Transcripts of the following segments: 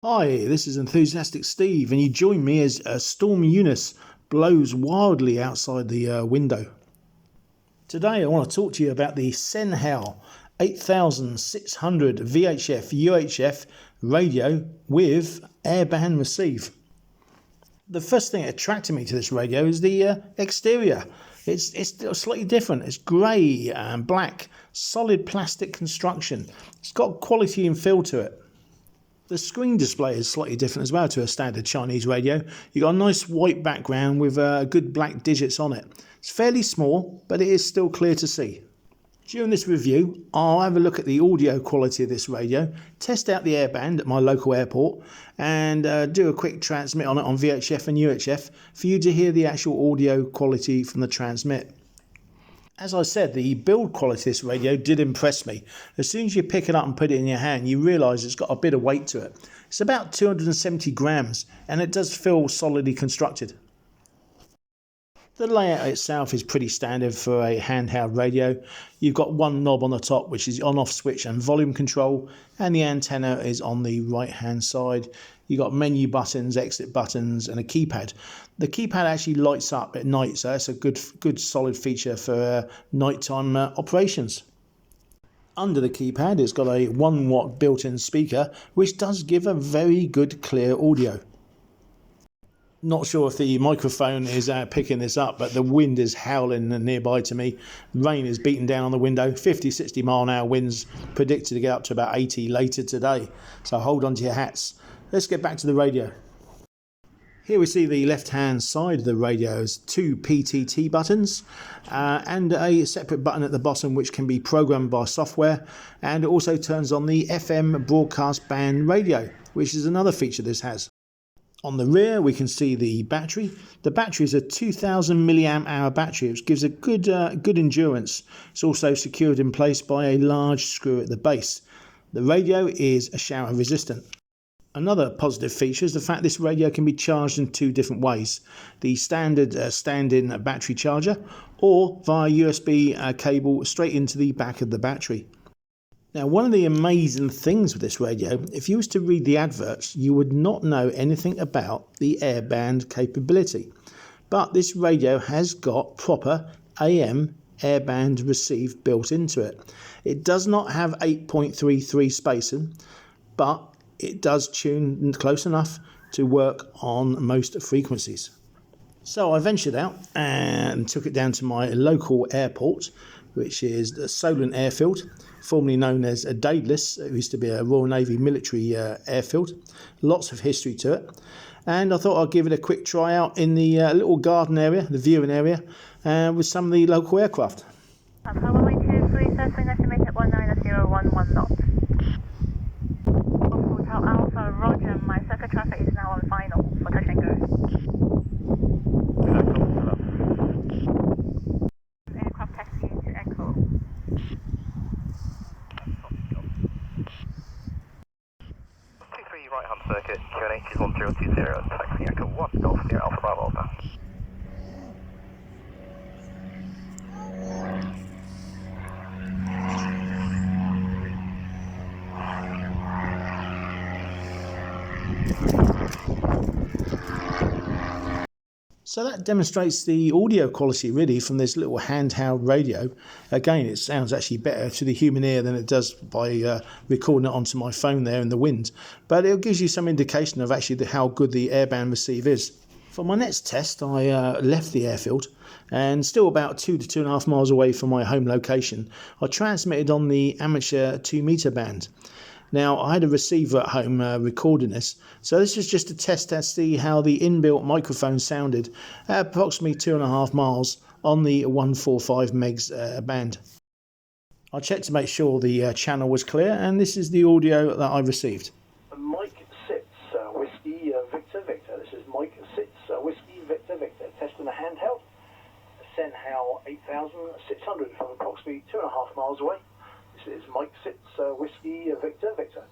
Hi, this is Enthusiastic Steve, and you join me as Storm Eunice blows wildly outside the window. Today I want to talk to you about the Senhaix 8600 VHF UHF radio with Airband receive. The first thing that attracted me to this radio is the exterior. It's slightly different. It's grey and black, solid plastic construction. It's got quality and feel to it. The screen display is slightly different as well to a standard Chinese radio. You've got a nice white background with good black digits on it. It's fairly small, but it is still clear to see. During this review, I'll have a look at the audio quality of this radio, test out the Airband at my local airport, and do a quick transmit on it on VHF and UHF for you to hear the actual audio quality from the transmit. As I said, the build quality of this radio did impress me. As soon as you pick it up and put it in your hand, you realise it's got a bit of weight to it. It's about 270 grams, and it does feel solidly constructed. The layout itself is pretty standard for a handheld radio. You've got one knob on the top, which is the on-off switch and volume control, and the antenna is on the right-hand side. You've got menu buttons, exit buttons, and a keypad. The keypad actually lights up at night, so that's a good solid feature for nighttime operations. Under the keypad, it's got a 1 watt built-in speaker, which does give a very good clear audio. Not sure if the microphone is picking this up, but the wind is howling nearby to me. Rain is beating down on the window. 50-60 mile an hour winds predicted to get up to about 80 later today. So hold on to your hats. Let's get back to the radio. Here we see the left hand side of the radio has 2 PTT buttons and a separate button at the bottom which can be programmed by software, and it also turns on the FM broadcast band radio, which is another feature this has. On the rear we can see the battery. The battery is a 2000 milliamp hour battery, which gives a good endurance. It's also secured in place by a large screw at the base. The radio is shower resistant. Another positive feature is the fact this radio can be charged in 2 different ways. The standard stand-in battery charger, or via USB cable straight into the back of the battery. Now, one of the amazing things with this radio, if you was to read the adverts, you would not know anything about the Airband capability. But this radio has got proper AM Airband receive built into it. It does not have 8.33 spacing, but it does tune close enough to work on most frequencies. So I ventured out and took it down to my local airport, which is the Solent Airfield, formerly known as Daedalus. It used to be a Royal Navy military airfield. Lots of history to it. And I thought I'd give it a quick try out in the little garden area, the viewing area, with some of the local aircraft. Runway 23, surfing estimated 19011 knots. Hotel Alpha, Roger, my circuit traffic is now on final for touch and go. Aircraft taxi into Echo. 23 right hand circuit, QNH is 1020, taxi Echo 1, Golf Sierra Alpha Bravo Alpha. So that demonstrates the audio quality really from this little handheld radio. Again, it sounds actually better to the human ear than it does by recording it onto my phone there in the wind. But it gives you some indication of actually how good the Airband receive is. For my next test, I left the airfield and still about 2 to 2.5 miles away from my home location, I transmitted on the amateur 2 meter band. Now, I had a receiver at home recording this, so this was just a test to see how the inbuilt microphone sounded at approximately 2.5 miles on the 145 megs band. I checked to make sure the channel was clear, and this is the audio that I received. Mike sits, Whiskey Victor Victor. This is Mike sits, Whiskey Victor Victor. Testing the handheld. Senhaix 8600 from approximately 2.5 miles away. This is Mike sits, Whiskey Victor Victor.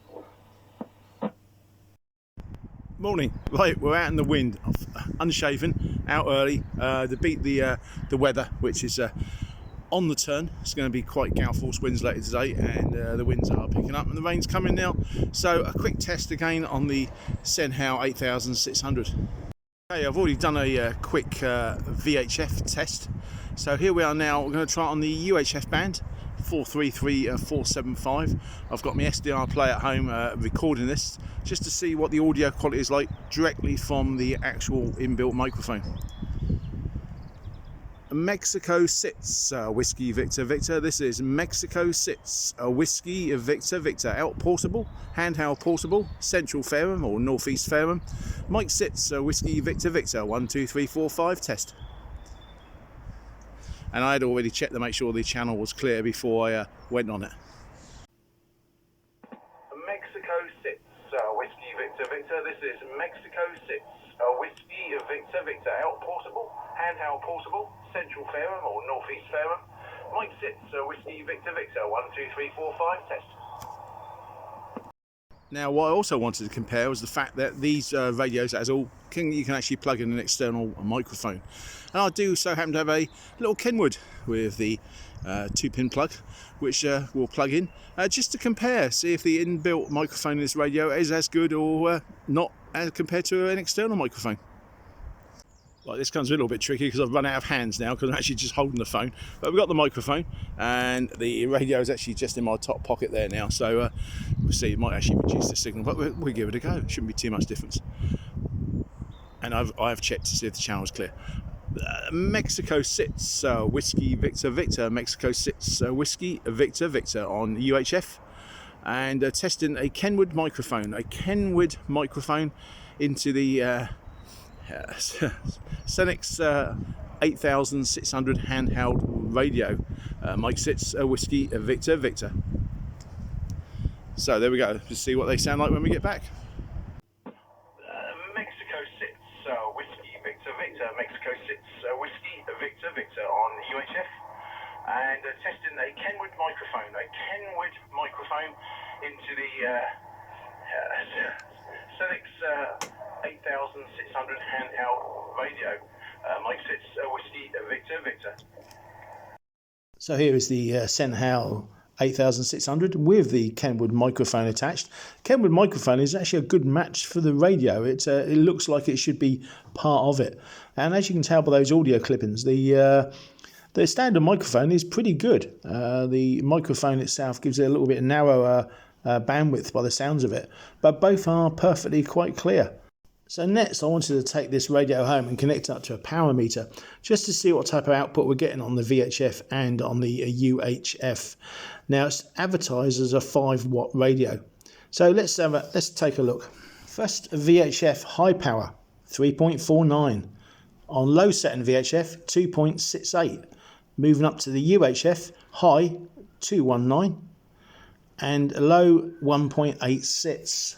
Morning. Right, we're out in the wind, unshaven, out early to beat the weather, which is on the turn. It's going to be quite gale force winds later today, and the winds are picking up and the rain's coming now. So a quick test again on the Senhaix 8600. Okay, I've already done a quick VHF test. So here we are now. We're going to try it on the UHF band 433-475. I've got my SDR player at home recording this just to see what the audio quality is like directly from the actual inbuilt microphone. Mexico sits, Whiskey Victor Victor. This is Mexico sits, Whiskey Victor Victor. Out portable, handheld portable, Central Fairham or Northeast Fairham. Mike sits, Whiskey Victor Victor. 1, 2, 3, 4, 5. Test. And I had already checked to make sure the channel was clear before I went on it. Mexico sits, Whiskey Victor Victor. This is Mexico sits, Whiskey Victor Victor. Out portable, handheld portable, Central Fairham or Northeast Fairham. Mike sits, Whiskey Victor Victor. 1, 2, 3, 4, 5. Test. Now, what I also wanted to compare was the fact that these radios, as all, you can actually plug in an external microphone. And I do so happen to have a little Kenwood with the 2-pin plug, which we'll plug in just to compare, see if the inbuilt microphone in this radio is as good or not as compared to an external microphone. Like, this comes a little bit tricky because I've run out of hands now because I'm actually just holding the phone. But we've got the microphone and the radio is actually just in my top pocket there now. So we'll see, it might actually reduce the signal, but we'll give it a go. It shouldn't be too much difference. And I've checked to see if the channel's clear. Mexico sits, Whiskey Victor Victor. Mexico sits, Whiskey Victor Victor on UHF. And testing a Kenwood microphone. A Kenwood microphone into the Senhaix 8600 handheld radio. Mike sits, Whiskey Victor Victor. So there we go. Let's see what they sound like when we get back. Mexico sits, Whiskey Victor Victor. Mexico sits, Whiskey Victor Victor on UHF. And testing a Kenwood microphone. A Kenwood microphone into the Senhaix 8600 handheld radio. Mike sits, Whiskey Victor Victor. So here is the Senhaix 8600 with the Kenwood microphone attached. Kenwood microphone is actually a good match for the radio. It looks like it should be part of it. And as you can tell by those audio clippings, the standard microphone is pretty good. The microphone itself gives it a little bit narrower bandwidth by the sounds of it, but both are perfectly quite clear. So next I wanted to take this radio home and connect it up to a power meter just to see what type of output we're getting on the VHF and on the UHF. Now it's advertised as a 5-watt radio. So let's take a look. First, VHF high power 3.49. On low setting VHF 2.68. Moving up to the UHF high 219 and low 1.86.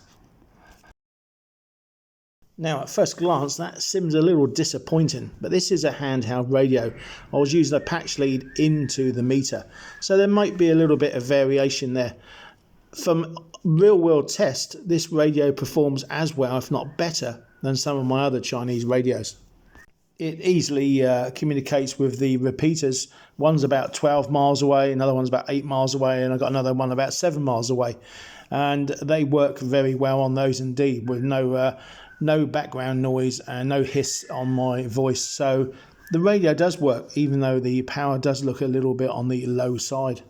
Now at first glance that seems a little disappointing, but this is a handheld radio. I was using a patch lead into the meter, so there might be a little bit of variation there. From real world test, this radio performs as well, if not better, than some of my other Chinese radios. It easily communicates with the repeaters. One's about 12 miles away, another one's about 8 miles away, and I've got another one about 7 miles away. And they work very well on those indeed, with no background noise and no hiss on my voice. So the radio does work, even though the power does look a little bit on the low side.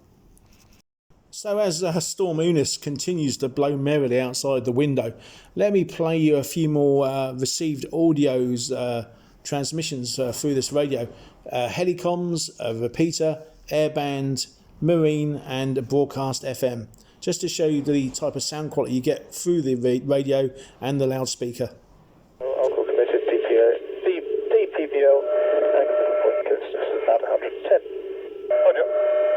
So as Storm Eunice continues to blow merrily outside the window, let me play you a few more received audios, transmissions through this radio. Helicoms, a repeater, Airband, Marine and Broadcast FM, just to show you the type of sound quality you get through the radio and the loudspeaker. Uncle committed DPPL, about 110. Roger.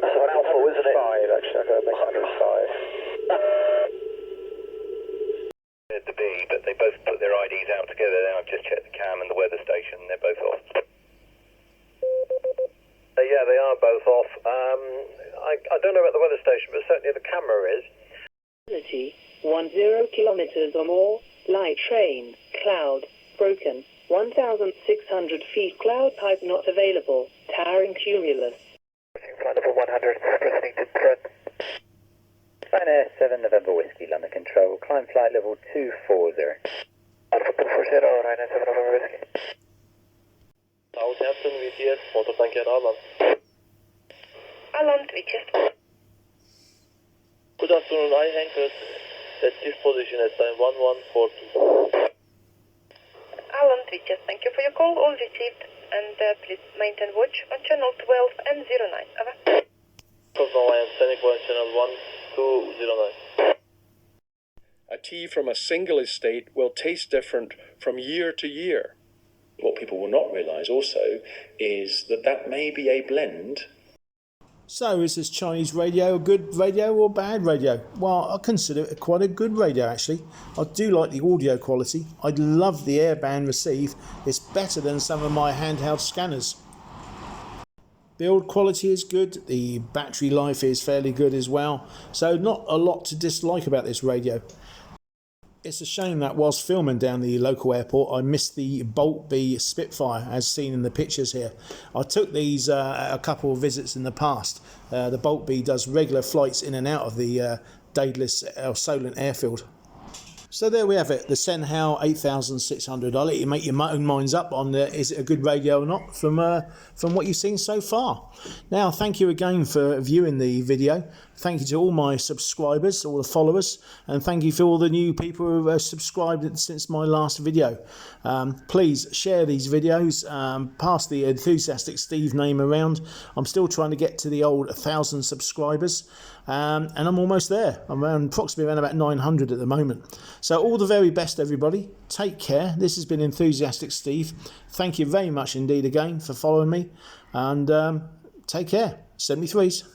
That's an alpha, isn't it? 5, actually, I've got to make 105. The B, but they both put their IDs out together. Then I've just checked the cam and the weather station. They're both off. Yeah, they are both off. I don't know about the weather station, but certainly the camera is. 10 kilometers or more. Light train. Cloud. Broken. 1,600 feet. Cloud pipe not available. Towering cumulus. taking flight level 100, proceeding to threat. Senhaix 7 November Whiskey, London Control, climb flight level 240. Alpha 240, Ryanair 7 November Whiskey. Southampton, VTS, motor tanker Alan. Alan, Twitches. Good afternoon, I anchored at this position at time 1142. Alan, Twitches, thank you for your call, all received, and please maintain watch on channel 12 and 09. Over. Because now I am standing by channel 1209. A tea from a single estate will taste different from year to year. What people will not realise also is that that may be a blend. So is this Chinese radio a good radio or bad radio? Well, I consider it quite a good radio actually. I do like the audio quality. I love the Airband receive. It's better than some of my handheld scanners. Build quality is good. The battery life is fairly good as well. So not a lot to dislike about this radio. It's a shame that whilst filming down the local airport, I missed the Bolt B Spitfire as seen in the pictures here. I took these a couple of visits in the past. The Bolt B does regular flights in and out of the Daedalus Solent airfield. So there we have it, the Senhaix 8600. I'll let you make your own minds up on is it a good radio or not from what you've seen so far. Now, thank you again for viewing the video. Thank you to all my subscribers, all the followers, and thank you for all the new people who have subscribed since my last video. Please share these videos, pass the Enthusiastic Steve name around. I'm still trying to get to the old 1,000 subscribers, and I'm almost there. I'm approximately around about 900 at the moment. So all the very best, everybody. Take care. This has been Enthusiastic Steve. Thank you very much indeed again for following me, and take care. 73s.